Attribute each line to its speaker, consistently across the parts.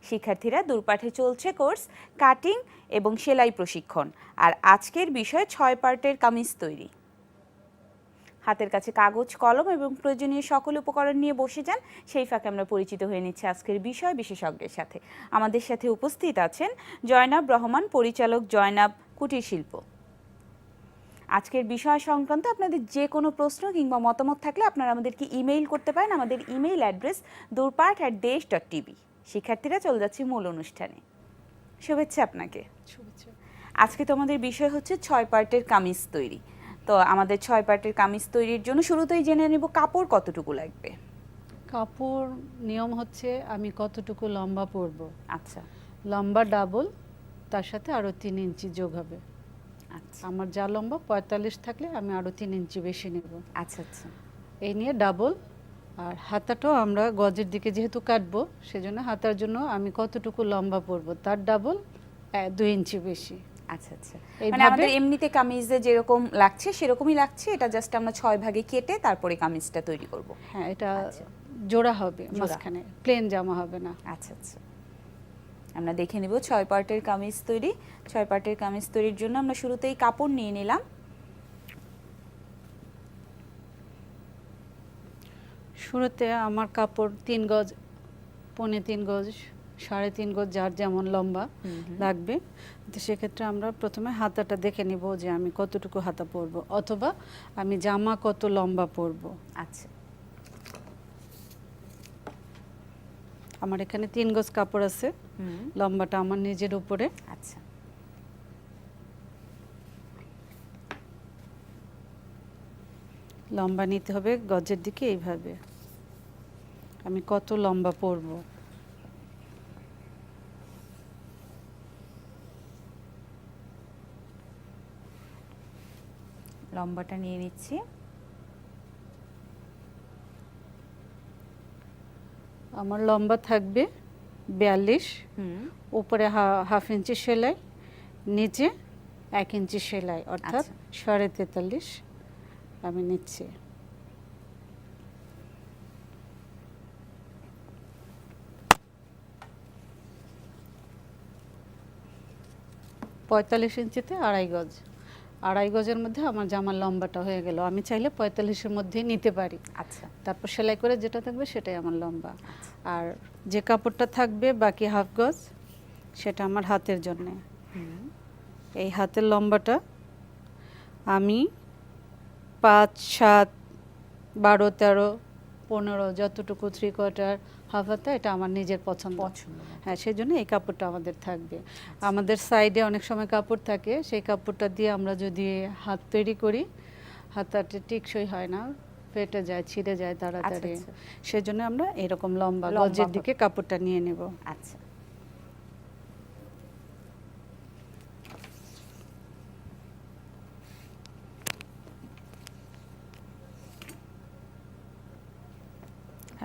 Speaker 1: শিক্ষার্থীরা দূরপাঠে চলছে course cutting এবং সেলাই প্রশিক্ষণ। আর আজকের বিষয় 6 পার্টের কামিজ তৈরি। হাতের কাছে কাগজ, কলম এবং প্রয়োজনীয় সকল উপকরণ নিয়ে বসে যান। সেই ফাঁকে আমরা পরিচিত হয়ে নিচ্ছি আজকের বিষয় বিশেষজ্ঞের সাথে। আমাদের সাথে উপস্থিত আছেন জয়নাব রহমান, পরিচালক, জয়নাব কুটির শিল্প। আজকের বিষয় সংক্রান্ত আপনাদের যে কোনো প্রশ্ন কিংবা মতামত থাকলে আপনারা আমাদেরকে ইমেইল করতে পারেন। আমাদের ইমেইল অ্যাড্রেস durpat@desh.tv। শিক্ষার্থীরা চলে যাচ্ছে মূল অনুষ্ঠানে। শুভেচ্ছা আপনাকে।
Speaker 2: শুভেচ্ছা।
Speaker 1: আজকে তো আমাদের বিষয় হচ্ছে 6 পার্টের কামিজ তৈরি। তো আমাদের 6 পার্টের কামিজ তৈরির জন্য শুরুতেই জেনে নেব কাপড় কতটুকু লাগবে।
Speaker 2: কাপড় নিয়ম হচ্ছে আমি কতটুকু লম্বা পরবো।
Speaker 1: আচ্ছা,
Speaker 2: লম্বা ডাবল, তার সাথে আরও 3 ইঞ্চি যোগ হবে।
Speaker 1: আচ্ছা,
Speaker 2: আমার যা লম্বা 45 থাকলে আমি আরও 3 ইঞ্চি বেশি নেব।
Speaker 1: আচ্ছা, আচ্ছা,
Speaker 2: এই নিয়ে ডাবল। আর হাতাটাও আমরা গজের দিকে যেহেতু কাটবো, সেজন্য হাতার জন্য আমি কতটুকু লম্বা পরবো তার ডাবল 2 ইঞ্চি বেশি।
Speaker 1: আচ্ছা, আচ্ছা। মানে
Speaker 2: এইভাবে
Speaker 1: আমাদের এমনিতে কামিজে যেরকম লাগছে সেরকমই লাগছে, এটা জাস্ট আমরা 6 ভাগে কেটে তারপরে কামিজটা তৈরি করব।
Speaker 2: হ্যাঁ, এটা
Speaker 1: আচ্ছা,
Speaker 2: জোড়া হবে,
Speaker 1: জোড়া।
Speaker 2: মাঝখানে প্লেন জামা হবে না।
Speaker 1: আচ্ছা, আচ্ছা। আমরা দেখে নিব 6 পার্টের কামিজ তৈরি। 6 পার্টের কামিজ তৈরির জন্য আমরা শুরুতেই কাপড় নিয়ে নিলাম।
Speaker 2: শুরুতে আমার কাপড় 3 গজ, 3.25 গজ, 3.5 গজ, যার যেমন লম্বা লাগবে। তো সেক্ষেত্রে আমরা প্রথমে হাতাটা দেখে নিব যে আমি কতটুকু হাতা পরবো, অথবা আমি জামা কত লম্বা পরবো।
Speaker 1: আচ্ছা,
Speaker 2: আমার এখানে 3 গজ কাপড় আছে, লম্বাটা আমার নিজের উপরে।
Speaker 1: আচ্ছা,
Speaker 2: লম্বা নিতে হবে গজের দিকে এইভাবে। আমি কত লম্বা পরবো।
Speaker 1: লম্বাটা নিয়ে নিচ্ছি।
Speaker 2: আমার লম্বা থাকবে 42, উপরে হাফ ইঞ্চি সেলাই, নিচে 1 ইঞ্চি সেলাই, অর্থাৎ 43.5 আমি নিচ্ছি। পঁয়তাল্লিশ ইঞ্চিতে 2.5 গজ। 2.5 গজের মধ্যে আমার জামার লম্বাটা হয়ে গেল। আমি চাইলে 45-এর মধ্যেই নিতে পারি।
Speaker 1: আচ্ছা,
Speaker 2: তারপর সেলাই করে যেটা থাকবে সেটাই আমার লম্বা। আর যে কাপড়টা থাকবে বাকি হাফ গজ, সেটা আমার হাতের জন্যে। এই হাতের লম্বাটা আমি 5, 7, 12, 13, 15 যতটুকু 3/4, হাফ হাতা, এটা আমার নিজের পছন্দ। হ্যাঁ, সেই জন্য এই কাপড়টা আমাদের থাকবে। আমাদের সাইডে অনেক সময় কাপড় থাকে, সেই কাপড়টা দিয়ে আমরা যদি হাত তৈরি করি, হাতাটা টেকসই হয় না, ফেটে যায়, ছিঁড়ে যায় তাড়াতাড়ি। সেই জন্য আমরা এরকম লম্বা গজের দিকে কাপড়টা নিয়ে নেব।
Speaker 1: আচ্ছা,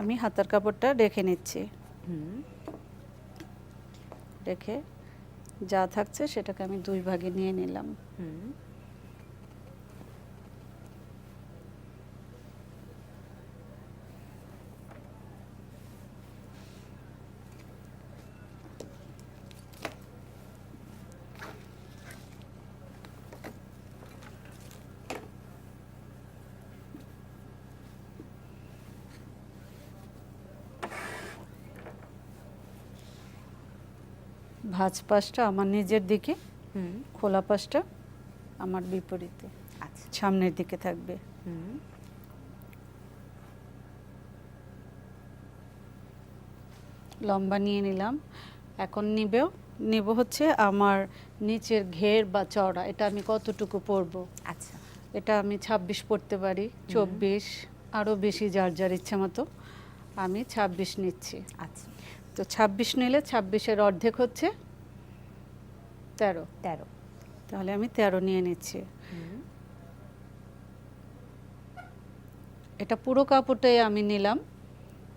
Speaker 2: আমি হাতার কাপড়টা রেখে নিচ্ছি। রেখে যা থাকছে সেটাকে আমি 2 ভাগে নিয়ে নিলাম। ভাঁজ পাশটা আমার নিজের দিকে, খোলা পাশটা আমার বিপরীতে,
Speaker 1: আচ্ছা,
Speaker 2: সামনের দিকে থাকবে। লম্বা নিয়ে নিলাম। এখন নেব হচ্ছে আমার নিচের ঘের বা চওড়া, এটা আমি কতটুকু পরবো।
Speaker 1: আচ্ছা,
Speaker 2: এটা আমি 26 পরতে পারি, 24, আরও বেশি, যার যার ইচ্ছে মতো। আমি 26 নিচ্ছি।
Speaker 1: আচ্ছা,
Speaker 2: তো 26 নিলে 26-এর অর্ধেক হচ্ছে 13। তাহলে আমি 13 নিয়ে নিচ্ছি। এটা পুরো কাপড়টাই আমি নিলাম,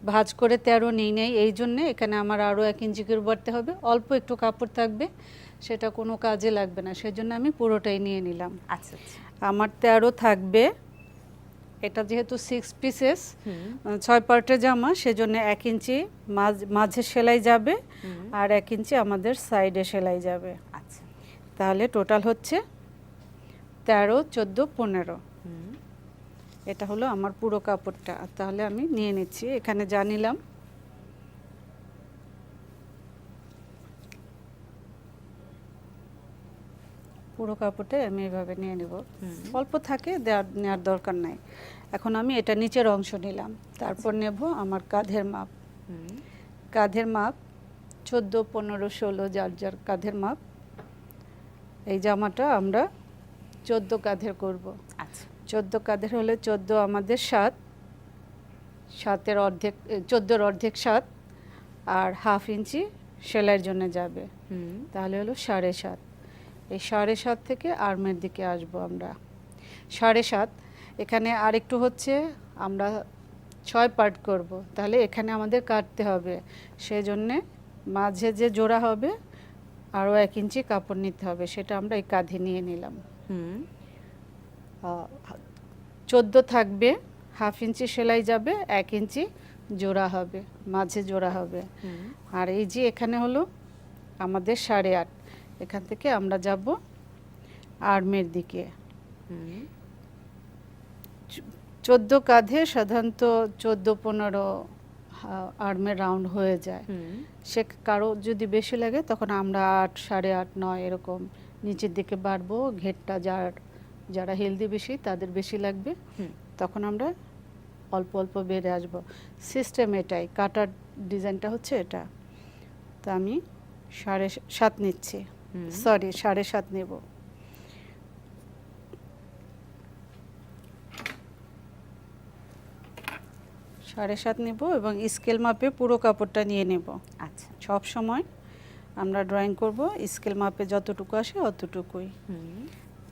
Speaker 2: ভাঁজ করে 13 নিই নাই, এই জন্যে এখানে আমার আরও 1 ইঞ্চি করে বাড়তে হবে। অল্প একটু কাপড় থাকবে, সেটা কোনো কাজে লাগবে না, সেজন্য আমি পুরোটাই নিয়ে নিলাম।
Speaker 1: আচ্ছা, আচ্ছা।
Speaker 2: আমার 13 থাকবে এটা যেহেতু 6 পিসেস 6 পার্টের জামা, সেজন্য 1 ইঞ্চি মাঝে সেলাই যাবে আর 1 ইঞ্চি আমাদের সাইডে সেলাই যাবে।
Speaker 1: আচ্ছা,
Speaker 2: তাহলে টোটাল হচ্ছে 13, 14, 15। এটা হলো আমার পুরো কাপড়টা। তাহলে আমি নিয়ে নিচ্ছি, এখানে যা নিলাম পুরো কাপড়টা আমি এভাবে নিয়ে নেব। অল্প থাকে নেওয়ার দরকার নাই। এখন আমি এটা নিচের অংশ নিলাম, তারপর নেব আমার কাঁধের মাপ। কাঁধের মাপ 14, 15, 16 যার যার কাঁধের মাপ। এই জামাটা আমরা 14 কাঁধের করব।
Speaker 1: আচ্ছা,
Speaker 2: 14 কাঁধের হলে 14 আমাদের 7, 7-এর অর্ধেক, 14-এর অর্ধেক 7, আর হাফ ইঞ্চি সেলাইয়ের জন্য যাবে। তাহলে হলো 7.5। এই 7.5 থেকে আর্মের দিকে আসব আমরা। 7.5 এখানে আরেকটু হচ্ছে, আমরা 6 পার্ট করব, তাহলে এখানে আমাদের কাটতে হবে। সেই জন্যে মাঝে যে জোড়া হবে আরও 1 ইঞ্চি কাপড় নিতে হবে, সেটা আমরা এই কাঁধে নিয়ে নিলাম। 14 থাকবে, হাফ ইঞ্চি সেলাই যাবে, 1 ইঞ্চি জোড়া হবে, মাঝে জোড়া হবে। আর এই যে এখানে হলো আমাদের 8.5, এখান থেকে আমরা যাব আর্মের দিকে। 14 কাঁধে সাধারণত 14-15 আর্মের রাউন্ড হয়ে যায়। সে কারো যদি বেশি লাগে তখন আমরা 8, 8.5, 9 এরকম নিচের দিকে বাড়বো। ঘেরটা যারা হেলদি বেশি তাদের বেশি লাগবে, তখন আমরা অল্প অল্প বেড়ে আসব। সিস্টেম এটাই, কাটার ডিজাইনটা হচ্ছে এটা। তো আমি 7.5 নিচ্ছি, সরি 7.5 নেব। সাড়ে 7 নেব এবং স্কেল মাপে পুরো কাপড়টা নিয়ে নেব।
Speaker 1: আচ্ছা,
Speaker 2: সব সময় আমরা ড্রয়িং করব স্কেল মাপে যতটুকু আসে অতটুকুই।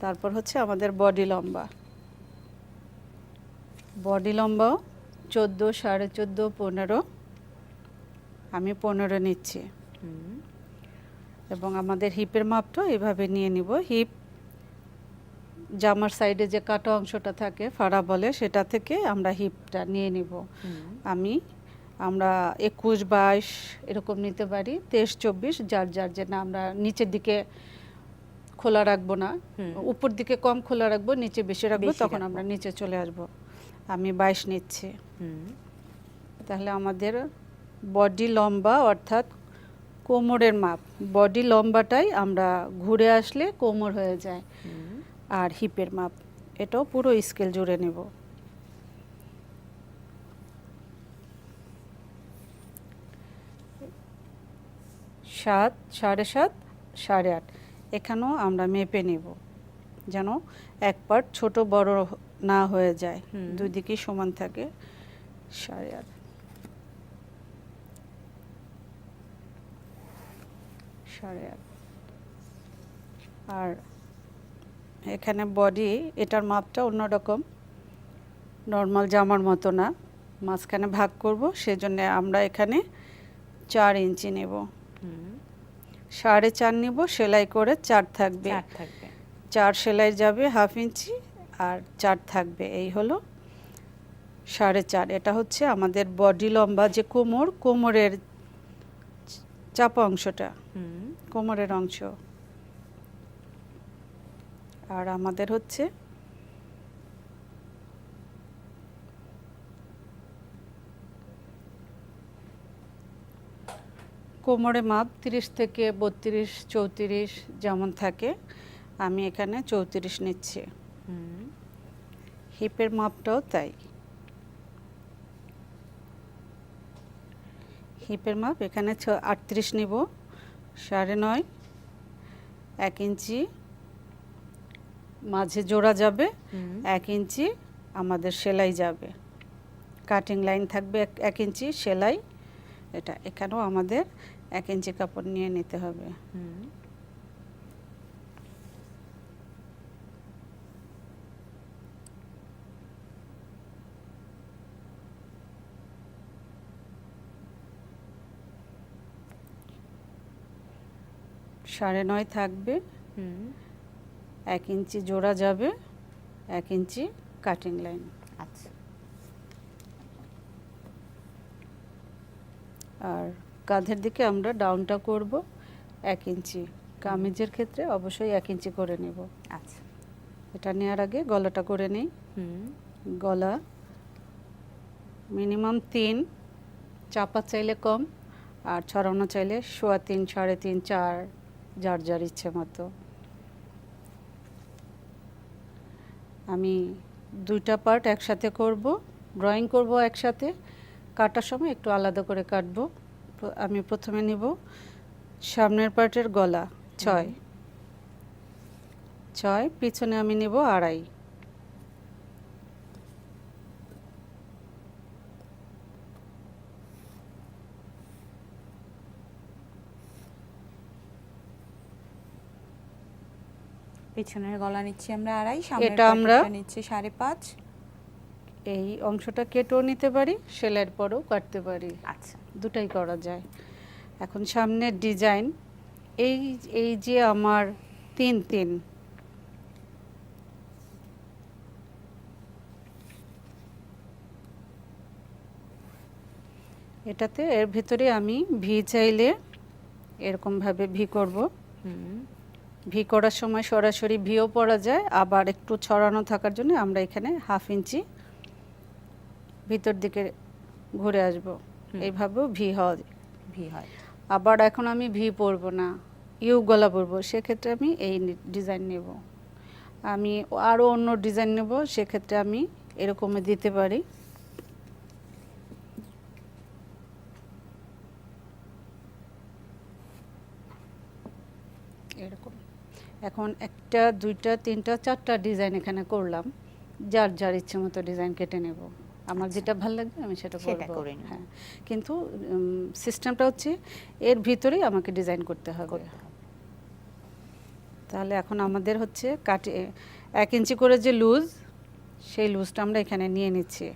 Speaker 2: তারপর হচ্ছে আমাদের বডি লম্বা। বডি লম্বাও 14, 14.5, 15। আমি 15 নিচ্ছি। এবং আমাদের হিপের মাপটাও এভাবে নিয়ে নিব। হিপ জামার সাইডে যে কাটা অংশটা থাকে, ফাড়া বলে, সেটা থেকে আমরা হিপটা নিয়ে নিব। আমরা 21, 22 এরকম নিতে পারি, 23, 24 যার যার, যে না আমরা নিচের দিকে খোলা রাখবো না, উপর দিকে কম খোলা রাখবো, নিচে বেশি রাখবো, তখন আমরা নিচে চলে আসব। আমি 22 নিচ্ছি। তাহলে আমাদের বডি লম্বা অর্থাৎ কোমরের মাপ, বডি লম্বাটাই আমরা ঘুরে আসলে কোমর হয়ে যায়। আর হিপের মাপ এটাও পুরো স্কেল জুড়ে নেব। সাত, 7.5, 8.5 এখানেও আমরা মেপে নেব, যেন এক পার্ট ছোট বড় না হয়ে যায়, দুই দিকেই সমান থাকে। 8.5, 8.5। আর এখানে বডি, এটার মাপটা অন্যরকম, নর্মাল জামার মতো না, মাঝখানে ভাগ করব, সেজন্য আমরা এখানে 4 ইঞ্চি নেব। 4.5 নেব, সেলাই করে 4 থাকবে। 4 সেলাই যাবে হাফ ইঞ্চি আর 4 থাকবে, এই হলো 4.5। এটা হচ্ছে আমাদের বডি লম্বা, যে কোমরের চাপা অংশটা, কোমরের অংশ। আর আমাদের হচ্ছে কোমরে মাপ 30 থেকে 32, 34 যেমন থাকে, আমি এখানে 34 নিচ্ছি। হিপের মাপটাও তাই, হিপের মাপ এখানে 38 নিব, 9.5, 1 ইঞ্চি মাঝে জোড়া যাবে, 1 ইঞ্চি আমাদের সেলাই যাবে, কাটিং লাইন থাকবে 1 ইঞ্চি সেলাই। এটা এখানেও আমাদের 1 ইঞ্চি কাপড় নিয়ে নিতে হবে। সাড়ে 9 থাকবে, 1 ইঞ্চি জোড়া যাবে, 1 ইঞ্চি কাটিং লাইন।
Speaker 1: আচ্ছা,
Speaker 2: আর কাঁধের দিকে আমরা ডাউনটা করব 1 ইঞ্চি। কামিজের ক্ষেত্রে অবশ্যই 1 ইঞ্চি করে নেব।
Speaker 1: আচ্ছা।
Speaker 2: এটা নেওয়ার আগে গলাটা করে নেই। গলা মিনিমাম 3, চাপা চাইলে কম, আর ছড়ানো চাইলে 3.25, 3.5, 4, যার যার ইচ্ছে মতো। আমি 2টা পার্ট একসাথে করব, ড্রয়িং করব একসাথে, কাটার সময় একটু আলাদা করে কাটবো। আমি প্রথমে নিব সামনের পার্টের গলা 6, পিছনে আমি নিব 2.5।
Speaker 1: পিছনের গলা নিচ্ছি আমরা 2.5, সামনের
Speaker 2: এটা আমরা
Speaker 1: পাটিটা নিচ্ছি 5.5।
Speaker 2: এই অংশটা কেটেও নিতে পারি, সেলাইয়ের পরেও কাটতে পারি,
Speaker 1: আচ্ছা,
Speaker 2: দুটাই করা যায়। এখন সামনের ডিজাইন, এই এই যে আমার 3 এটাতে এর ভিতরে আমি ভি চাইলে এরকমভাবে ভি করব। ভি করার সময় সরাসরি ভিও পরা যায়, আবার একটু ছড়ানো থাকার জন্য আমরা এখানে 1/2 ইঞ্চি ভিতর দিকে ঘুরে আসব। এইভাবেও ভি হয়। আবার এখন আমি ভি পরব না, ইউ গলা পরব, সেক্ষেত্রে আমি এই ডিজাইন নেব। আমি আরও অন্য ডিজাইন নেব, সেক্ষেত্রে আমি এরকমই দিতে পারি। এরকম এখন 1টা 2টা 3টা 4টা ডিজাইন এখানে করলাম, যার যার ইচ্ছে মতো ডিজাইন কেটে নেব। আমার যেটা ভালো লাগবে আমি সেটা করব। হ্যাঁ, কিন্তু সিস্টেমটা হচ্ছে এর ভিতরেই আমাকে ডিজাইন করতে হবে। তাহলে এখন আমাদের হচ্ছে কাটে 1 ইঞ্চি করে যে লুজ, সেই লুজটা আমরা এখানে নিয়ে নিচ্ছি।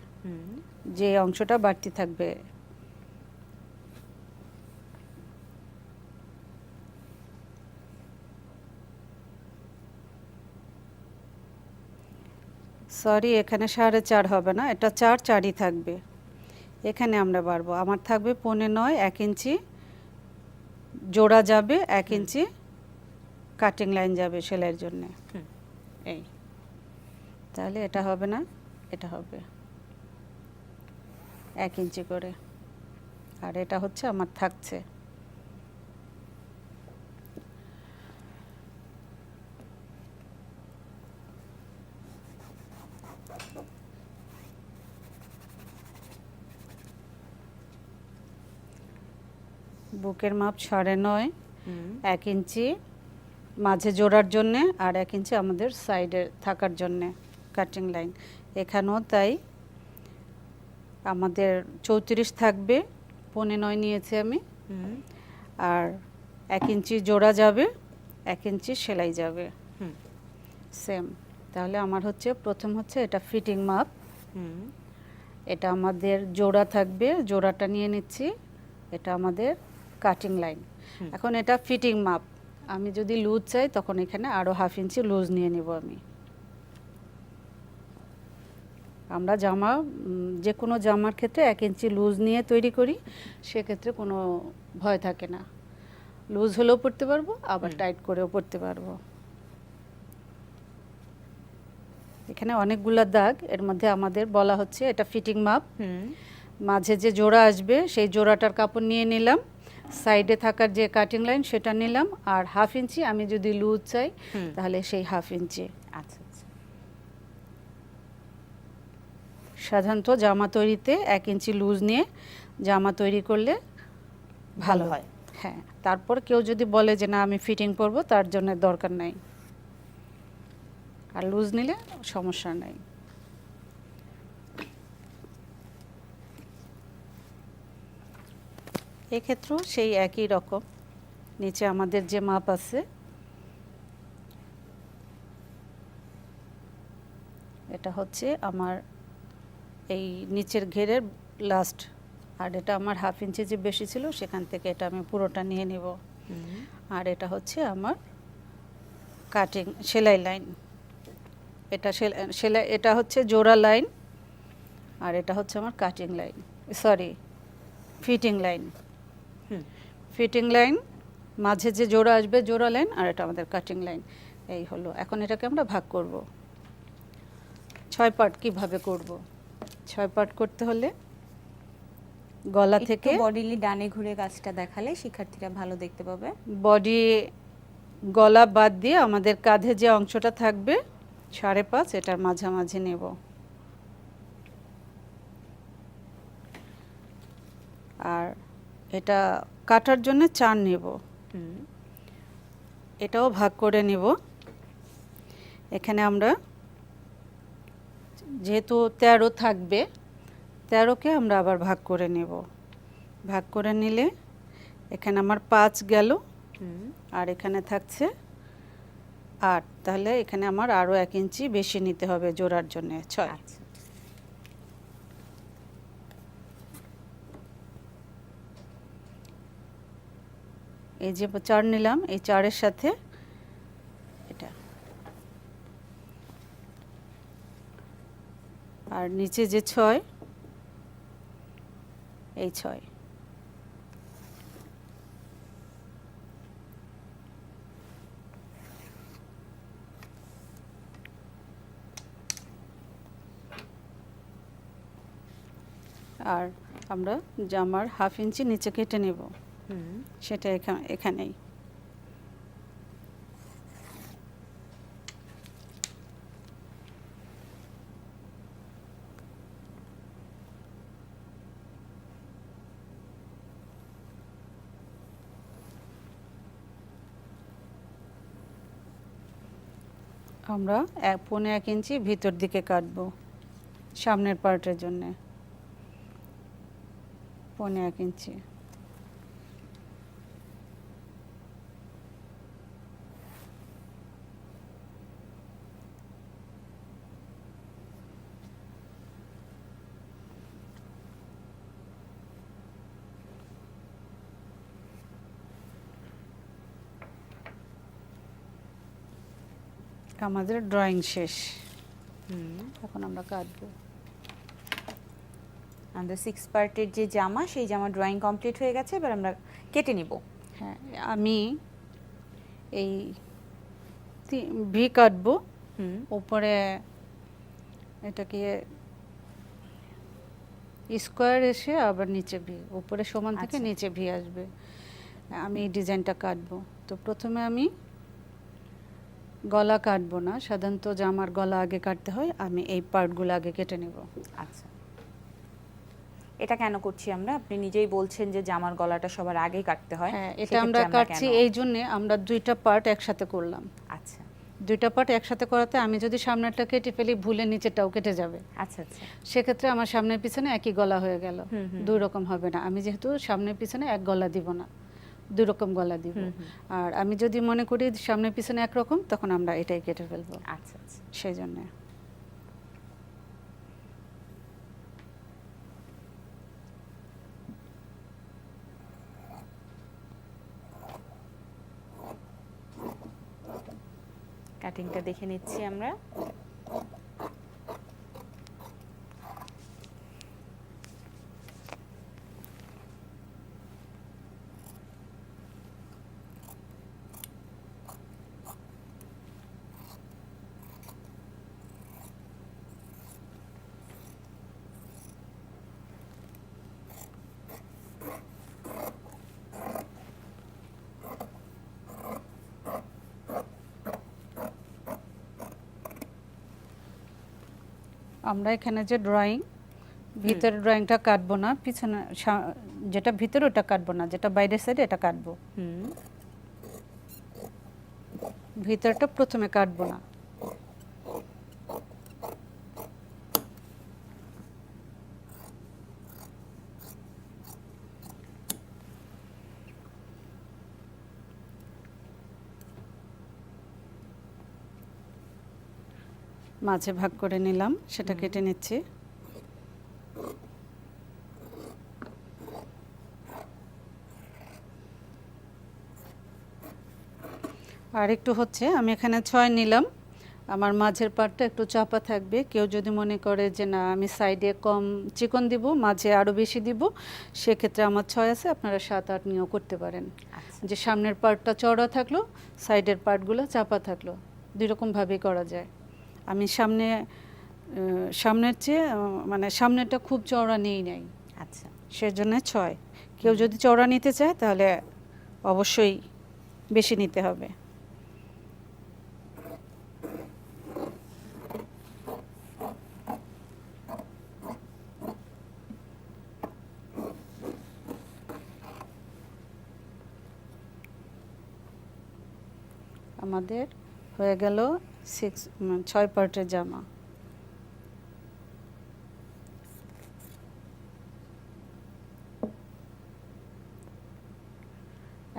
Speaker 2: যে অংশটা বাড়তি থাকবে, সরি এখানে 4.5 হবে না, এটা 4.4ই থাকবে। এখানে আমরা বাড়বো, আমার থাকবে 9.5, 1 ইঞ্চি জোড়া যাবে, 1 ইঞ্চি কাটিং লাইন যাবে সেলাইয়ের জন্য। এই তাহলে এটা হবে না, এটা হবে 1 ইঞ্চি করে, আর এটা হচ্ছে আমার থাকছে। বুকের মাপ 9.5, 1 ইঞ্চি মাঝে জোড়ার জন্যে, আর 1 ইঞ্চি আমাদের সাইডে থাকার জন্যে কাটিং লাইন। এখানেও তাই, আমাদের 34 থাকবে, 9.5 নিয়েছি আমি, আর 1 ইঞ্চি জোড়া যাবে, 1 ইঞ্চি সেলাই যাবে, সেম। তাহলে আমার হচ্ছে প্রথম হচ্ছে এটা ফিটিং মাপ, এটা আমাদের জোড়া থাকবে, জোড়াটা নিয়ে নিচ্ছি, এটা আমাদের কাটিং লাইন। এখন এটা ফিটিং মাপ, আমি যদি লুজ চাই তখন এখানে আরও 1/2 ইঞ্চি লুজ নিয়ে নেব আমি। আমরা জামা, যে কোনো জামার ক্ষেত্রে 1 ইঞ্চি লুজ নিয়ে তৈরি করি, সেক্ষেত্রে কোনো ভয় থাকে না, লুজ হলেও পরতে পারবো, আবার টাইট করেও পরতে পারবো। এখানে অনেকগুলো দাগ, এর মধ্যে আমাদের বলা হচ্ছে এটা ফিটিং মাপ। মাঝে যে জোড়া আসবে সেই জোড়াটার কাপড় নিয়ে নিলাম, সাইডে থাকার যে কাটিং লাইন সেটা নিলাম, আর 1/2 ইঞ্চি আমি যদি লুজ চাই তাহলে সেই 1/2 ইঞ্চি।
Speaker 1: আচ্ছা,
Speaker 2: সাধারণত জামা তৈরিতে 1 ইঞ্চি লুজ নিয়ে জামা তৈরি করলে ভালো হয়। হ্যাঁ, তারপর কেউ যদি বলে যে না আমি ফিটিং পরবো, তার জন্য দরকার নাই, আর লুজ নিলে সমস্যা নাই। এক্ষেত্রেও সেই একই রকম, নিচে আমাদের যে মাপ আছে, এটা হচ্ছে আমার এই নিচের ঘেরের লাস্ট, আর এটা আমার 1/2 ইঞ্চি যে বেশি ছিল সেখান থেকে এটা আমি পুরোটা নিয়ে নেব। আর এটা হচ্ছে আমার কাটিং সেলাই লাইন, এটা সেলাই, এটা হচ্ছে জোড়া লাইন, আর এটা হচ্ছে আমার cutting line, sorry fitting line.
Speaker 1: হুম।
Speaker 2: ফিটিং লাইন, মাঝে যে জোড়া আসবে জোড়া লাইন, আর এটা আমাদের কাটিং লাইন। এই হলো। এখন এটাকে আমরা ভাগ করব। 6 পার্ট কিভাবে করব? 6 পার্ট করতে হলে গলা থেকে
Speaker 1: বডিলি ডানে ঘুরে কাজটা দেখালে শিক্ষার্থীরা ভালো দেখতে পাবে।
Speaker 2: বডি, গলা বাদ দিয়ে আমাদের কাঁধে যে অংশটা থাকবে 5.5, এটার মাঝামাঝি নেব। আর এটা কাটার জন্য 4 নেব। এটাও ভাগ করে নেব। এখানে আমরা যেহেতু 13 থাকবে, 13কে আমরা আবার ভাগ করে নেব। ভাগ করে নিলে এখানে আমার 5 গেল, আর এখানে থাকছে 8। তাহলে এখানে আমার আরও 1 ইঞ্চি বেশি নিতে হবে জোড়ার জন্য, 6।
Speaker 1: আচ্ছা।
Speaker 2: এই যে 4 নিলাম, এই 4-এর সাথে এটা, আর নিচে যে 6, এই 6। আর আমরা জামার 1/2 ইঞ্চি নিচে কেটে নেব, সেটা এখানেই। আমরা 1.25 ইঞ্চি ভিতর দিকে কাটবো সামনের পার্টের জন্য, 1.25 ইঞ্চি। আমাদের ড্রয়িং শেষ। এখন আমরা কাটবো।
Speaker 1: আমাদের 6 পার্টের যে জামা, সেই জামা ড্রয়িং কমপ্লিট হয়ে গেছে, এবার আমরা কেটে নিব।
Speaker 2: হ্যাঁ, আমি এই ভি কাটবো। উপরে এটাকে স্কোয়ার এসে আবার নিচে ভি, উপরে সমান থেকে নিচে ভি আসবে। আমি এই ডিজাইনটা কাটবো। তো প্রথমে আমি গলা কাটবো না, সাধারণত জামার গলা আগে কাটতে হয়, আমি এই পার্টগুলো আগে কেটে নেব।
Speaker 1: আচ্ছা, এটা কেন করছি আমরা? আপনি নিজেই বলছেন যে জামার গলাটা সবার আগে কাটতে হয়।
Speaker 2: হ্যাঁ, এটা আমরা কাটছি এই জন্য, আমরা 2টা পার্ট একসাথে করলাম।
Speaker 1: আচ্ছা,
Speaker 2: 2টা পার্ট একসাথে করাতে আমি যদি সামনেরটা কেটে ফেলি, ভুলে নিচেরটাও কেটে যাবে।
Speaker 1: আচ্ছা আচ্ছা।
Speaker 2: সেক্ষেত্রে আমার সামনের পিছনে একই গলা হয়ে গেল, 2 রকম হবে না। আমি যেহেতু সামনের পিছনে এক গলা দিব না, 2 রকম গলা দিব। আর আমি যদি মনে করি সামনের পিছনে একরকম, তখন আমরা এটাই কেটে ফেলবো।
Speaker 1: আচ্ছা আচ্ছা,
Speaker 2: সেই জন্য
Speaker 1: কাটিংটা দেখে নিচ্ছি আমরা।
Speaker 2: আমরা এখানে যে ড্রয়িং, ভিতরের ড্রয়িংটা কাটবো না, পিছনে যেটা ভিতরে ওটা কাটবো না, যেটা বাইরের সাইডে এটা কাটবো। ভিতরটা প্রথমে কাটবো না। মাঝে ভাগ করে নিলাম, সেটা কেটে নিচ্ছি। আর একটু হচ্ছে, আমি এখানে 6 নিলাম, আমার মাঝের পাটটা একটু চাপা থাকবে। কেউ যদি মনে করে যে না আমি সাইডে কম চিকন দিব, মাঝে আরও বেশি দিব, সেক্ষেত্রে আমার 6 আছে, আপনারা 7-8 নিয়েও করতে পারেন।
Speaker 1: আচ্ছা।
Speaker 2: যে সামনের পার্টটা চওড়া থাকলো, সাইডের পার্টগুলো চাপা থাকলো, দুই রকমভাবেই করা যায়। আমি সামনের চেয়ে মানে সামনেরটা খুব চওড়া নেই নাই,
Speaker 1: আচ্ছা।
Speaker 2: সেজন্য 6। কেউ যদি চওড়া নিতে চায় তাহলে অবশ্যই বেশি নিতে হবে। আমাদের হয়ে গেল 6 পার্টের জামা।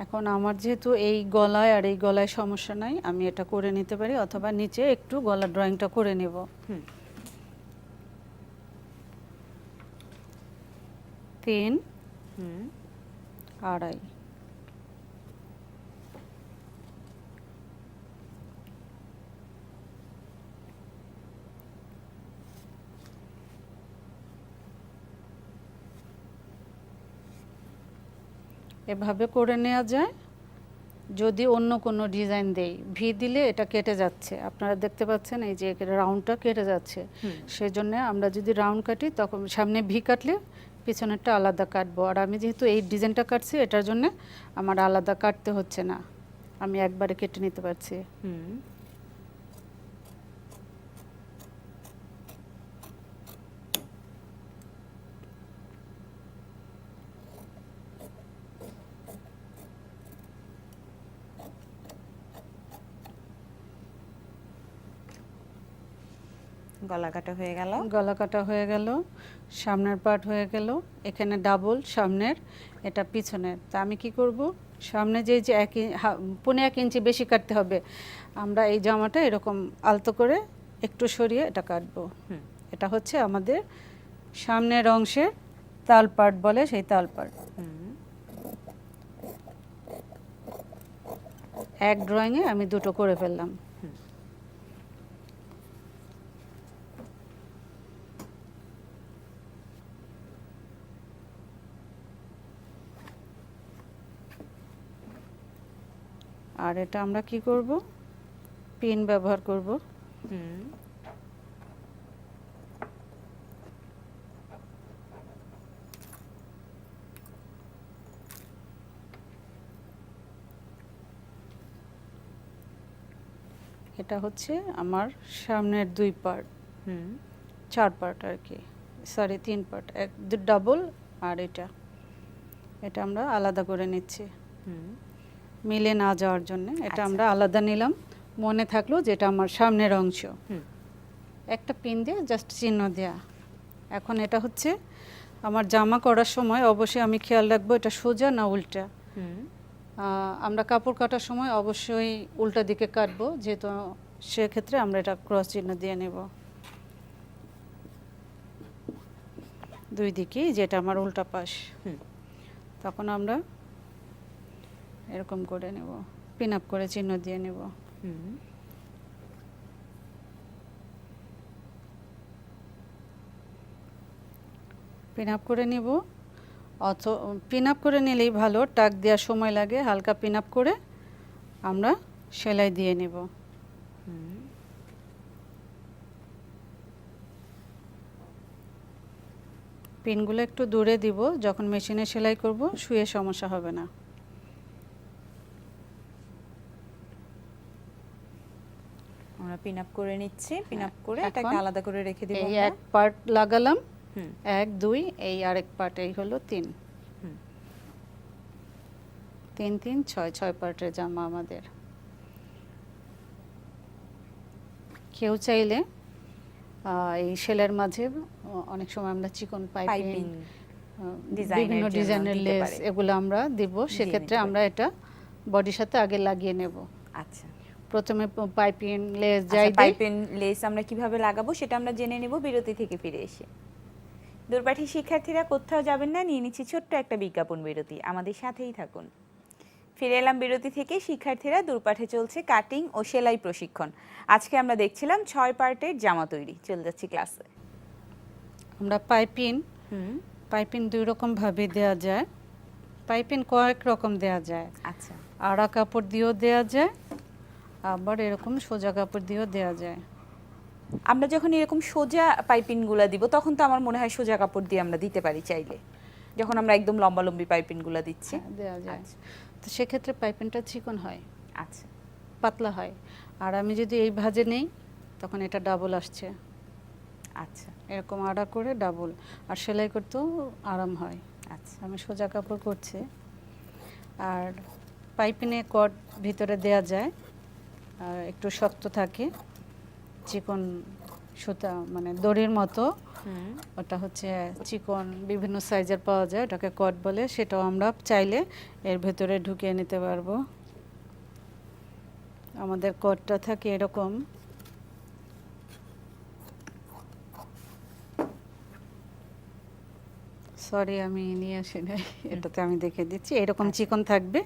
Speaker 2: এখন আমার যেহেতু এই গলায় আর এই গলায় সমস্যা নাই, আমি এটা করে নিতে পারি, অথবা নিচে একটু গলার ড্রয়িংটা করে নেব। 3, 2.5। এভাবে করে নেওয়া যায়। যদি অন্য কোনো ডিজাইন দেই, ভি দিলে এটা কেটে যাচ্ছে, আপনারা দেখতে পাচ্ছেন এই যে রাউন্ডটা কেটে যাচ্ছে। সেজন্য আমরা যদি রাউন্ড কাটি তখন সামনে ভি কাটলে পিছনেরটা আলাদা কাটবো। আর আমি যেহেতু এই ডিজাইনটা কাটছি, এটার জন্য আমার আলাদা কাটতে হচ্ছে না, আমি একবারে কেটে নিতে পারছি।
Speaker 1: গলা কাটা হয়ে গেল।
Speaker 2: গলা কাটা হয়ে গেল, সামনের পার্ট হয়ে গেল, এখানে ডাবল সামনের, এটা পিছনের। তা আমি কি করব, সামনে যে 1.5 ইঞ্চি বেশি কাটতে হবে, আমরা এই জামাটা এরকম আলতো করে একটু সরিয়ে এটা কাটবো। এটা হচ্ছে আমাদের সামনের অংশের তাল পার্ট বলে, সেই তাল পার্ট। এক ড্রয়িংয়ে আমি দুটো করে ফেললাম। আর এটা আমরা কি করব, পিন ব্যবহার করব। এটা হচ্ছে আমার সামনের 2 পার্ট, 4 পার্ট আর কি, সরি 3 পার্ট, ডাবল। আর এটা আমরা আলাদা করে নিচ্ছি মিলে না যাওয়ার জন্য। এটা আমরা আলাদা নিলাম, মনে থাকলো যে এটা আমার সামনের অংশ। একটা পিন দিয়ে জাস্ট চিহ্ন দেয়া। এখন এটা হচ্ছে আমার জামা করার সময় অবশ্যই আমি খেয়াল রাখবো এটা সোজা না উল্টা। আমরা কাপড় কাটার সময় অবশ্যই উল্টা দিকে কাটবো, যেহেতু সেক্ষেত্রে আমরা এটা ক্রস চিহ্ন দিয়ে নেব দুই দিকেই, যেটা আমার উল্টা পাশ। তখন আমরা এরকম করে নেব, পিন আপ করে চিহ্ন দিয়ে নেব। পিন আপ করে নেব, পিন আপ করে নিলেই ভালো, টাক দেওয়ার সময় লাগে, হালকা পিন আপ করে আমরা সেলাই দিয়ে নেব। পিনগুলো একটু দূরে দিব, যখন মেশিনে সেলাই করব শুয়ে সমস্যা হবে না।
Speaker 1: আমরা পিন আপ করে নিচ্ছি, পিন আপ করে এটাকে আলাদা করে রেখে দিব।
Speaker 2: এই এক পার্ট লাগালাম, 1 2, এই আরেক পার্ট, এই হলো 3 3 3 6 পার্টের জামা আমাদের। কেউ চাইলে এই সেলের মাঝে অনেক সময় আমরা চিকন পাইপিং, বিভিন্ন ডিজাইনের লেস, এগুলো আমরা দিব। সেক্ষেত্রে আমরা এটা বডির সাথে আগে লাগিয়ে নেব।
Speaker 1: আচ্ছা,
Speaker 2: প্রথমে পাইপিং লেস যাই দিই।
Speaker 1: পাইপিং লেস আমরা কিভাবে লাগাবো সেটা আমরা জেনে নেব বিরতি থেকে ফিরে এসে। দূরপাঠী শিক্ষার্থীরা কোথাও যাবেন না, নিয়ে নিচ্ছি ছোট্ট একটা বিজ্ঞাপন বিরতি, আমাদের সাথেই থাকুন। ফিরে এলাম বিরতি থেকে। শিক্ষার্থীরা দূরপাঠে চলছে কাটিং ও সেলাই প্রশিক্ষণ। আজকে আমরা দেখছিলাম 6 পার্টের জামা তৈরি। চলে যাচ্ছি ক্লাসে।
Speaker 2: আমরা পাইপিং দুই রকম ভাবে দেয়া যায়। পাইপিং কয়েক রকম দেয়া যায়।
Speaker 1: আচ্ছা,
Speaker 2: আড়া কাপড় দিয়েও দেয়া যায়, আবার এরকম সোজা কাপড় দিয়েও দেয়া যায়।
Speaker 1: আমরা যখন এরকম সোজা পাইপিংগুলো দিব তখন তো আমার মনে হয় সোজা কাপড় দিয়ে আমরা দিতে পারি চাইলে, যখন আমরা একদম লম্বালম্বি পাইপিংগুলো দিচ্ছি।
Speaker 2: হ্যাঁ, দেয়া যায়।
Speaker 1: আচ্ছা।
Speaker 2: তো সেক্ষেত্রে পাইপিংটা চিকন হয়,
Speaker 1: আচ্ছা
Speaker 2: পাতলা হয়। আর আমি যদি এই ভাঁজে নেই তখন এটা ডাবল আসছে।
Speaker 1: আচ্ছা
Speaker 2: এরকম আড়া করে ডাবল, আর সেলাই করতেও আরাম হয়।
Speaker 1: আচ্ছা
Speaker 2: আমি সোজা কাপড় করছি। আর পাইপিংয়ে কট ভিতরে দেয়া যায়, আর একটু শক্ত থাকে, চিকন সুতা মানে দড়ির মতো। ওটা হচ্ছে চিকন, বিভিন্ন সাইজের পাওয়া যায়, ওটাকে কট বলে। সেটাও আমরা চাইলে এর ভেতরে ঢুকিয়ে নিতে পারবো। আমাদের কটটা থাকে এরকম। সরি আমি নিয়ে আসি নাই, এটাতে আমি দেখে দিচ্ছি। এরকম চিকন থাকবে,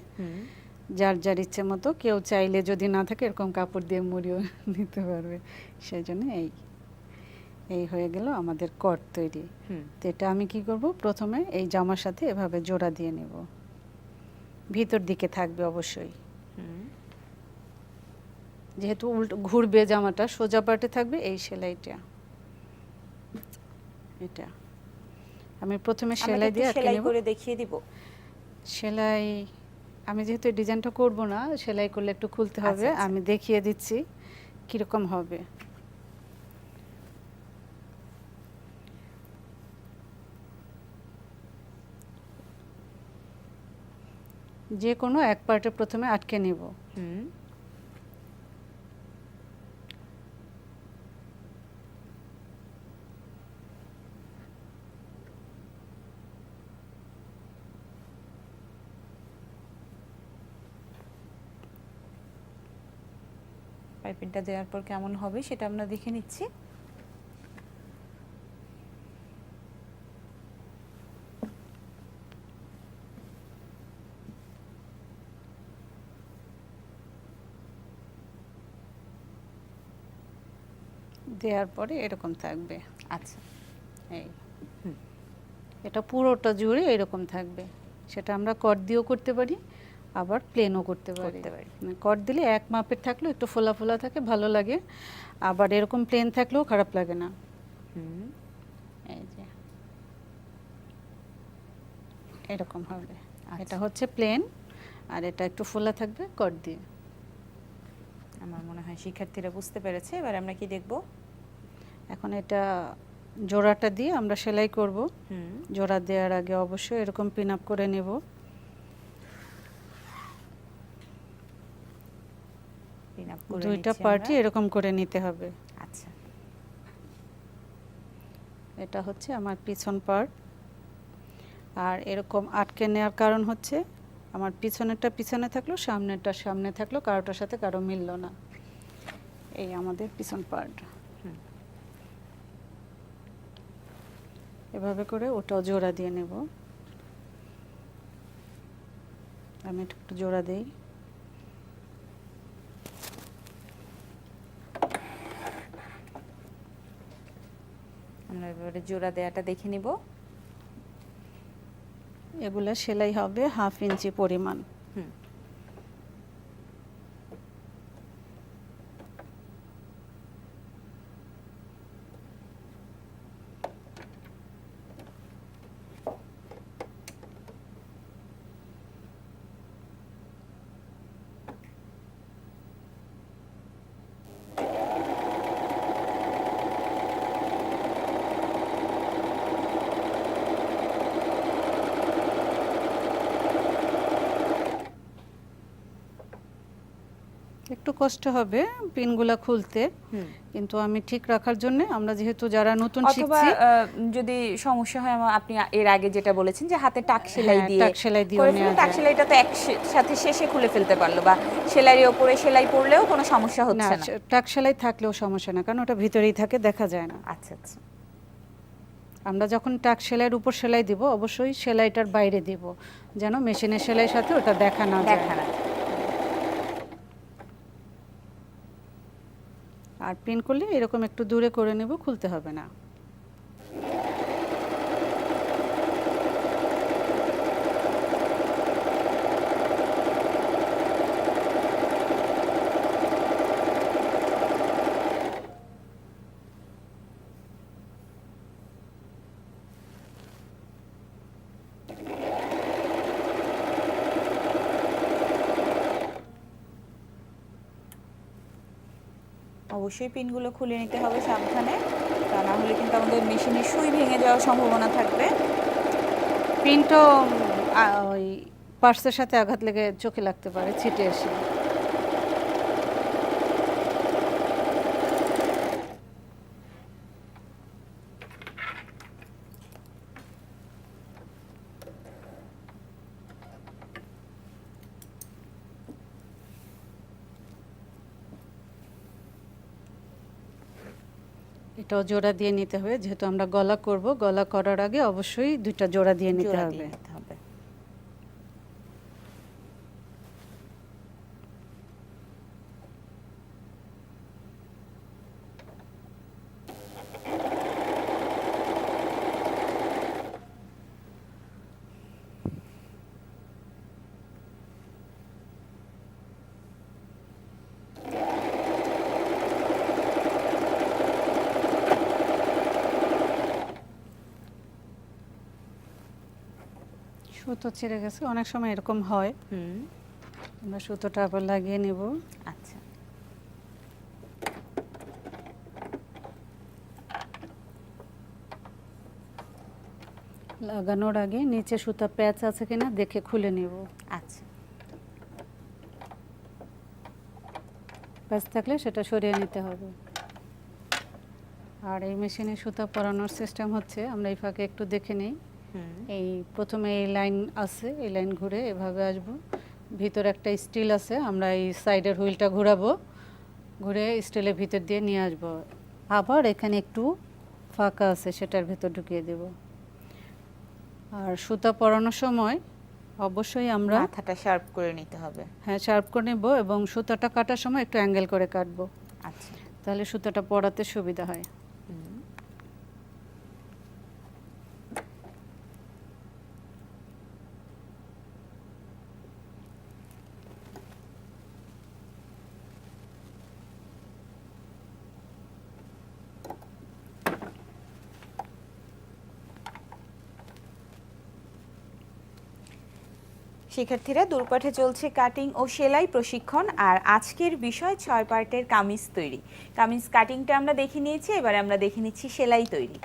Speaker 2: যার যার ইচ্ছে মতো। কেউ চাইলে যদি না থাকে এরকম কাপড় দিয়ে মুড়িও নিতে পারবে। সেই জন্য এই হয়ে গেল আমাদের কট তৈরি। তো এটা আমি কি করব, প্রথমে এই জামার সাথে এভাবে জোড়া দিয়ে নেব। ভিতর দিকে থাকবে অবশ্যই, যেহেতু উল্টো ঘুরবে জামাটা, সোজা পাটে থাকবে এই সেলাইটা। এটা আমি প্রথমে সেলাই দিয়ে আটকে
Speaker 1: সেলাই
Speaker 2: নেব।
Speaker 1: করে দেখিয়ে দিব।
Speaker 2: সেলাই আমি যেহেতু এই ডিজাইনটা করব না, সেলাই করলে একটু খুলতে হবে।
Speaker 1: আচ্ছা।
Speaker 2: আমি দেখিয়ে দিচ্ছি কিরকম হবে। যে কোনো এক পার্টে প্রথমে আটকে নেব।
Speaker 1: পাইপিংটা দেওয়ার পর কেমন হবে সেটা আমরা দেখে নিচ্ছি।
Speaker 2: দেওয়ার পরে এরকম থাকবে।
Speaker 1: আচ্ছা,
Speaker 2: এই এটা পুরোটা জুড়ে এরকম থাকবে। সেটা আমরা কট দিয়েও করতে পারি, আবার প্লেনও করতে পারি। কট দিলে এক মাপের থাকলেও একটু ফোলা ফোলা থাকে, ভালো লাগে। আবার এরকম প্লেন থাকলেও খারাপ লাগে না। এই যে এরকম হবে। এটা হচ্ছে প্লেন, আর এটা একটু ফোলা থাকবে কট দিয়ে।
Speaker 1: আমার মনে হয় শিক্ষার্থীরা বুঝতে পেরেছে। এবার আমরা কি দেখব?
Speaker 2: এখন এটা জোড়াটা দিয়ে আমরা সেলাই করব। জোড়া দেওয়ার আগে অবশ্যই এরকম পিন আপ করে নেব। দুইটা পার্টই এরকম করে নিতে হবে।
Speaker 1: আচ্ছা,
Speaker 2: এটা হচ্ছে আমার পিছন পার্ট। আর এরকম আটকে নেওয়ার কারণ হচ্ছে আমার পিছনেরটা পিছনে থাকলো, সামনেরটা সামনে থাকলো, কারোটার সাথে কারো মিলল না। এই আমাদের পিছন পার্ট। এভাবে করে ওটাও জোড়া দিয়ে নেব। আমি একটু জোড়া দেই।
Speaker 1: আমরা এবারে জোড়া দেওয়াটা দেখে নিব।
Speaker 2: এগুলা সেলাই হবে 1/2 ইঞ্চি পরিমাণ। একটু কষ্ট হবে পিনগুলা খুলতে, কিন্তু আমি ঠিক রাখার জন্য, আমরা যেহেতু যারা নতুন শিখছি,
Speaker 1: যদি সমস্যা হয় আপনি এর আগে যেটা বলেছেন যে হাতে টাক সেলাই দিয়ে
Speaker 2: টাক সেলাই দিয়ে নেওয়া যায়।
Speaker 1: টাক সেলাইটা তো একসাথে শেষে খুলে ফেলতে পারলো, বা সেলাইয়ের উপরে সেলাই পড়লেও কোনো সমস্যা হচ্ছে না।
Speaker 2: টাক সেলাই থাকলেও সমস্যা না, কারণ ওটা ভিতরেই থাকে, দেখা যায় না।
Speaker 1: আচ্ছা আচ্ছা,
Speaker 2: আমরা যখন টাক সেলাইয়ের উপর সেলাই দিব অবশ্যই সেলাইটার বাইরে দিব, যেন মেশিনের সেলাইয়ের সাথে ওটা দেখা না যায়।
Speaker 1: দেখা না।
Speaker 2: আর পিন করলে এরকম একটু দূরে করে নেব, খুলতে হবে না।
Speaker 1: অবশ্যই পিনগুলো খুলে নিতে হবে সাবধানে, তা না হলে কিন্তু আমাদের মেশিনের সুই ভেঙে যাওয়ার সম্ভাবনা থাকবে।
Speaker 2: পিনটা ওই পার্সের সাথে আঘাত লেগে চোখে লাগতে পারে, ছিটে এসে। এটাও জোড়া দিয়ে নিতে হবে, যেহেতু আমরা গলা করব, গলা করার আগে অবশ্যই দুইটা জোড়া দিয়ে নিতে
Speaker 1: জোড়া
Speaker 2: হবে।
Speaker 1: দিয়ে নিতে হবে।
Speaker 2: সুতো ছিঁড়ে গেছে, অনেক সময় এরকম হয়। আমরা সুতোটা আবার লাগিয়ে নেব।
Speaker 1: আচ্ছা,
Speaker 2: লাগানোর আগে নিচে সুতা প্যাচ আছে কিনা দেখে খুলে নেব।
Speaker 1: আচ্ছা।
Speaker 2: প্যাচ থাকলে সেটা সরিয়ে নিতে হবে। আর এই মেশিনে সুতা পরানোর সিস্টেম হচ্ছে, আমরা এই ফাঁকে একটু দেখে নেই। এই প্রথমে এই লাইন আছে, এই লাইন ঘুরে এভাবে আসবো, ভিতরে একটা স্টিল আছে, আমরা এই সাইডের হুইলটা ঘোরাবো, ঘুরে স্টিলের ভিতর দিয়ে নিয়ে আসবো। আবার এখানে একটু ফাঁকা আছে, সেটার ভিতর ঢুকিয়ে দেব। আর সুতা পরানোর সময় অবশ্যই আমরা
Speaker 1: মাথাটা শার্প করে নিতে হবে।
Speaker 2: হ্যাঁ, শার্প করে নেব, এবং সুতাটা কাটার সময় একটু অ্যাঙ্গেল করে কাটবো,
Speaker 1: আচ্ছা।
Speaker 2: তাহলে সুতাটা পরাতে সুবিধা হয়।
Speaker 1: শিক্ষার্থীরা, দূরপাঠে চলছে কাটিং ও সেলাই প্রশিক্ষণ, আর আজকের বিষয় 6 পার্টের কামিজ তৈরি। কামিজ কাটিংটা আমরা দেখে নিয়েছি, এবারে আমরা দেখে নিচ্ছি সেলাই তৈরি।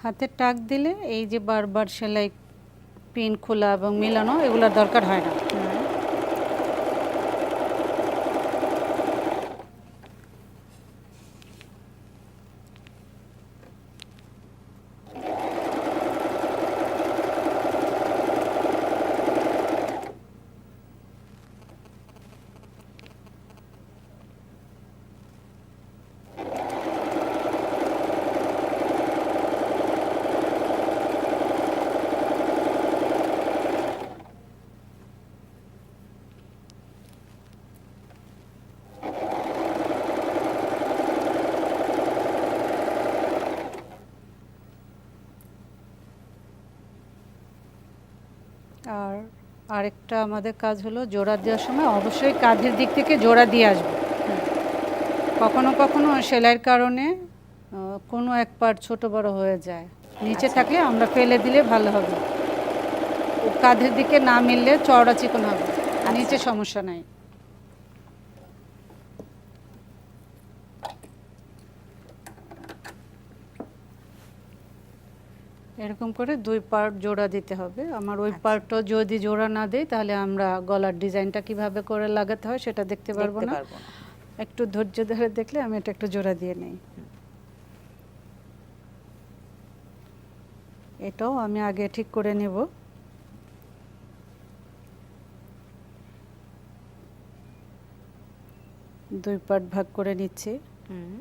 Speaker 2: হাতে টাক দিলে এই যে বারবার সেলাই, পিন খোলা এবং মেলানো, এগুলোর দরকার হয় না। আর আরেকটা আমাদের কাজ হলো, জোড়া দেওয়ার সময় অবশ্যই কাঁধের দিক থেকে জোড়া দিয়ে আসবো। কখনো কখনো সেলাইয়ের কারণে কোনো এক পার্ট ছোট বড় হয়ে যায়, নিচে থাকলে আমরা ফেলে দিলে ভালো হবে। কাঁধের দিকে না মিললে চওড়া চিকন হবে, নিচে সমস্যা নাই। এরকম করে 2 পার্ট জোড়া দিতে হবে। আমার ওই পার্টটা যদি জোড়া না দেই, তাহলে আমরা গলার ডিজাইনটা কিভাবে করে লাগাতে হয় সেটা দেখতে পারবো না। একটু ধৈর্য ধরে দেখলে আমি এটা একটু জোড়া দিয়ে নেই। এটাও আমি আগে ঠিক করে নেব। দুই পার্ট ভাগ করে নিচ্ছি।
Speaker 1: হুম।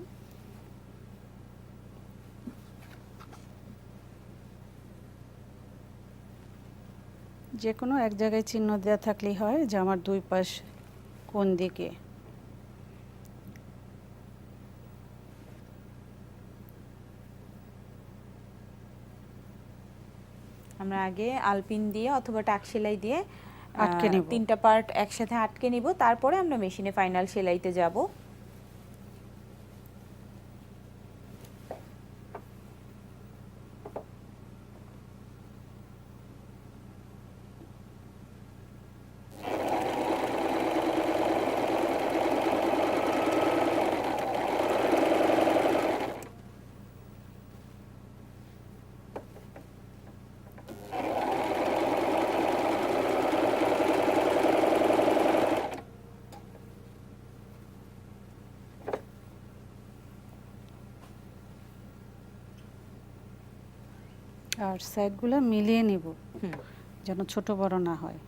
Speaker 2: যে কোনো এক জায়গায় চিহ্ন দেওয়া থাকলেই হয় যে আমার দুই পাশ কোন দিকে।
Speaker 1: আমরা আগে আলপিন দিয়ে অথবা টাক সেলাই দিয়ে
Speaker 2: আটকে নিব।
Speaker 1: 3টা পার্ট একসাথে আটকে নিব, তারপরে আমরা মেশিনে ফাইনাল সেলাইতে যাব।
Speaker 2: আর সাইডগুলো মিলিয়ে নেব
Speaker 1: হুম।
Speaker 2: যেন ছোট বড় না হয়।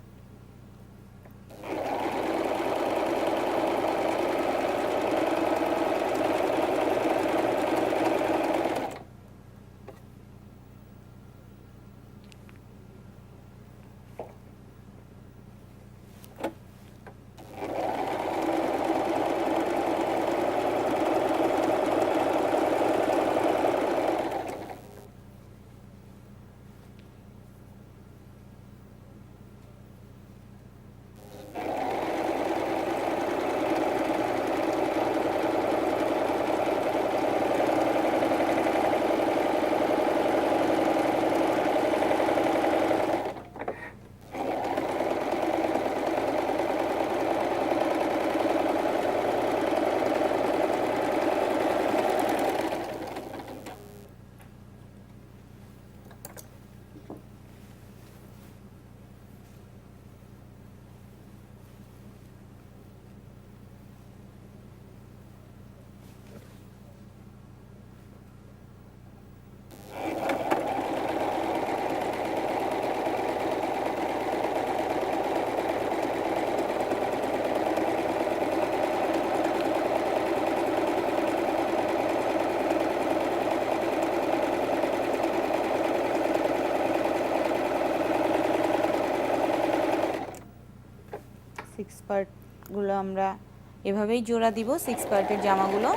Speaker 1: সিক্স পার্টগুলো আমরা এভাবেই জোড়া দিব, 6 পার্টের জামাগুলো।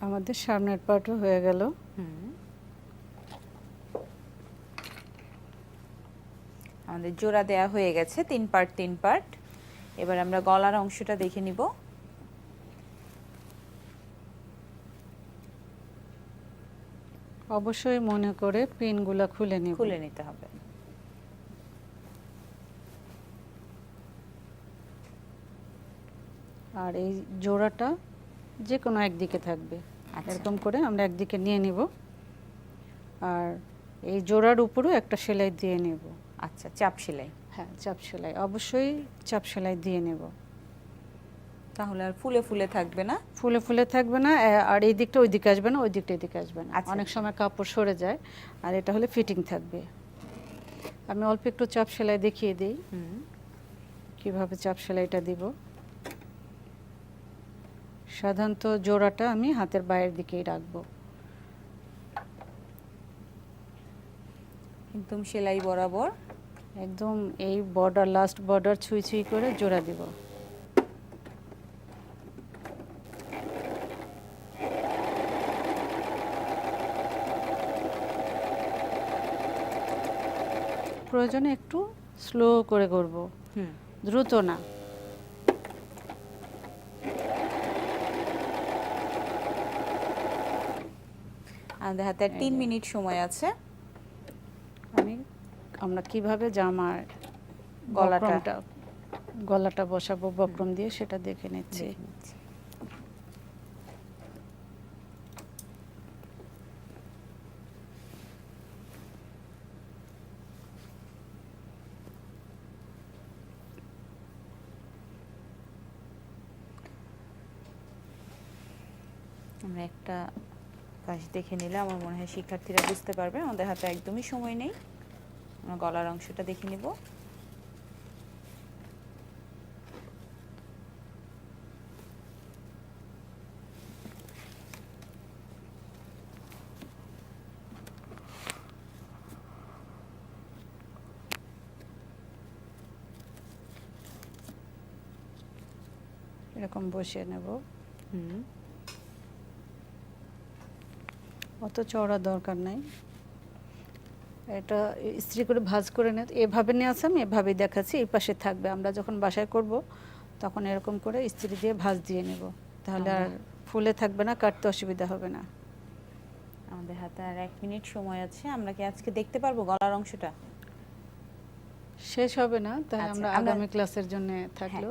Speaker 2: আমাদের সামনের পার্টও হয়ে গেল।
Speaker 1: আমাদের জোড়া দেয়া হয়ে গেছে 3 পার্ট 3 পার্ট। এবার আমরা গলার অংশটা দেখে নিব।
Speaker 2: অবশ্যই মনে করে পিনগুলো খুলে নিব।
Speaker 1: খুলে নিতে হবে।
Speaker 2: আর এই জোড়াটা যে কোনো একদিকে থাকবে।
Speaker 1: আচ্ছা।
Speaker 2: এরকম করে আমরা একদিকে নিয়ে নিব, আর এই জোড়ার উপরেও একটা সেলাই দিয়ে নেব।
Speaker 1: আচ্ছা, চাপ সেলাই।
Speaker 2: হ্যাঁ, চাপ সেলাই, অবশ্যই চাপ সেলাই দিয়ে নেব।
Speaker 1: তাহলে আর ফুলে ফুলে থাকবে না।
Speaker 2: ফুলে ফুলে থাকবে না, আর এই দিকটা ওই দিকে আসবে না, ওই দিকটা এদিকে আসবে না।
Speaker 1: আচ্ছা,
Speaker 2: অনেক
Speaker 1: আচ্ছা।
Speaker 2: সময় কাপড় সরে যায়, আর এটা হলে ফিটিং থাকবে। আমি অল্প একটু চাপ সেলাই দেখিয়ে দিই কিভাবে চাপ সেলাইটা দিব। সাধারণত জোড়াটা আমি হাতের বাইরের দিকেই রাখবো।
Speaker 1: একদম সেলাই বরাবর।
Speaker 2: একদম এই বর্ডার, লাস্ট বর্ডার ছুঁই ছুঁই করে জোড়া দিব। প্রয়োজনে একটু স্লো করে করব, দ্রুত না।
Speaker 1: আমাদের হাতে আর 3 মিনিট সময় আছে।
Speaker 2: আমি আমরা কিভাবে জামার
Speaker 1: গলাটা
Speaker 2: গলাটা বসাবো বক্রম দিয়ে সেটা দেখে নিচ্ছি।
Speaker 1: দেখে নিচ্ছি। আমরা একটা কাজ দেখে নিলে আমার মনে হয় শিক্ষার্থীরা বুঝতে পারবে। আমাদের হাতে একদমই সময় নেই, আমরা গলার অংশটা দেখে নিব।
Speaker 2: এরকম বসিয়ে নেব।
Speaker 1: হুম,
Speaker 2: অত চওড়া দরকার নাই, এটা ইস্ত্রি করে ভাঁজ করে নে। এভাবে নিয়ে আসে, আমি এভাবেই দেখাচ্ছি, এই পাশে থাকবে। আমরা যখন বাসায় করব তখন এরকম করে ইস্ত্রি দিয়ে ভাঁজ দিয়ে নেব, তাহলে আর ফুলে থাকবে না, কাটতে অসুবিধা হবে না।
Speaker 1: আমাদের হাতে আর 1 মিনিট সময় আছে। আমরা কি আজকে দেখতে পারবো গলার অংশটা?
Speaker 2: শেষ হবে না, তাহলে
Speaker 1: আচ্ছা,
Speaker 2: আমরা আগামী ক্লাসের জন্য থাকলো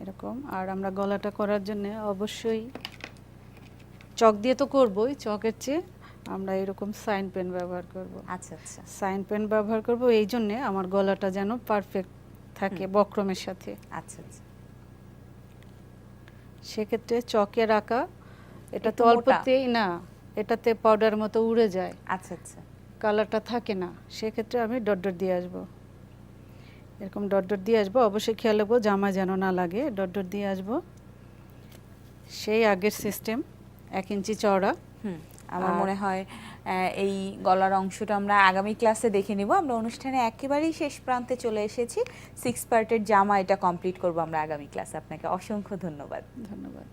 Speaker 2: এরকম। আর আমরা গলাটা করার জন্য অবশ্যই চক দিয়ে তো করবই, চকের চেয়ে আমরা এরকম সাইন পেন ব্যবহার করব।
Speaker 1: আচ্ছা আচ্ছা,
Speaker 2: সাইন পেন ব্যবহার করব এই জন্যে আমার গলাটা যেন পারফেক্ট থাকে বক্রমের সাথে।
Speaker 1: আচ্ছা আচ্ছা।
Speaker 2: সেক্ষেত্রে চকের আঁকা এটা
Speaker 1: একটু
Speaker 2: তো
Speaker 1: মোটা।
Speaker 2: অল্পতেই না, এটাতে পাউডার মতো উড়ে যায়,
Speaker 1: আচ্ছা আচ্ছা,
Speaker 2: কালারটা থাকে না। সেক্ষেত্রে আমি ডট ডট দিয়ে আসবো, এরকম ডট ডট দিয়ে আসবো। অবশ্যই খেয়াল রাখবো জামা যেন না লাগে, ডট ডট দিয়ে আসবো। সেই আগের সিস্টেম 1 ইঞ্চি চওড়া।
Speaker 1: আমার মনে হয় এই গলার অংশটা আমরা আগামী ক্লাসে দেখে নিব। আমরা অনুষ্ঠানে একেবারেই শেষ প্রান্তে চলে এসেছি। 6 পার্টের জামা এটা কমপ্লিট করব আমরা আগামী ক্লাসে। আপনাকে অসংখ্য ধন্যবাদ।
Speaker 2: ধন্যবাদ।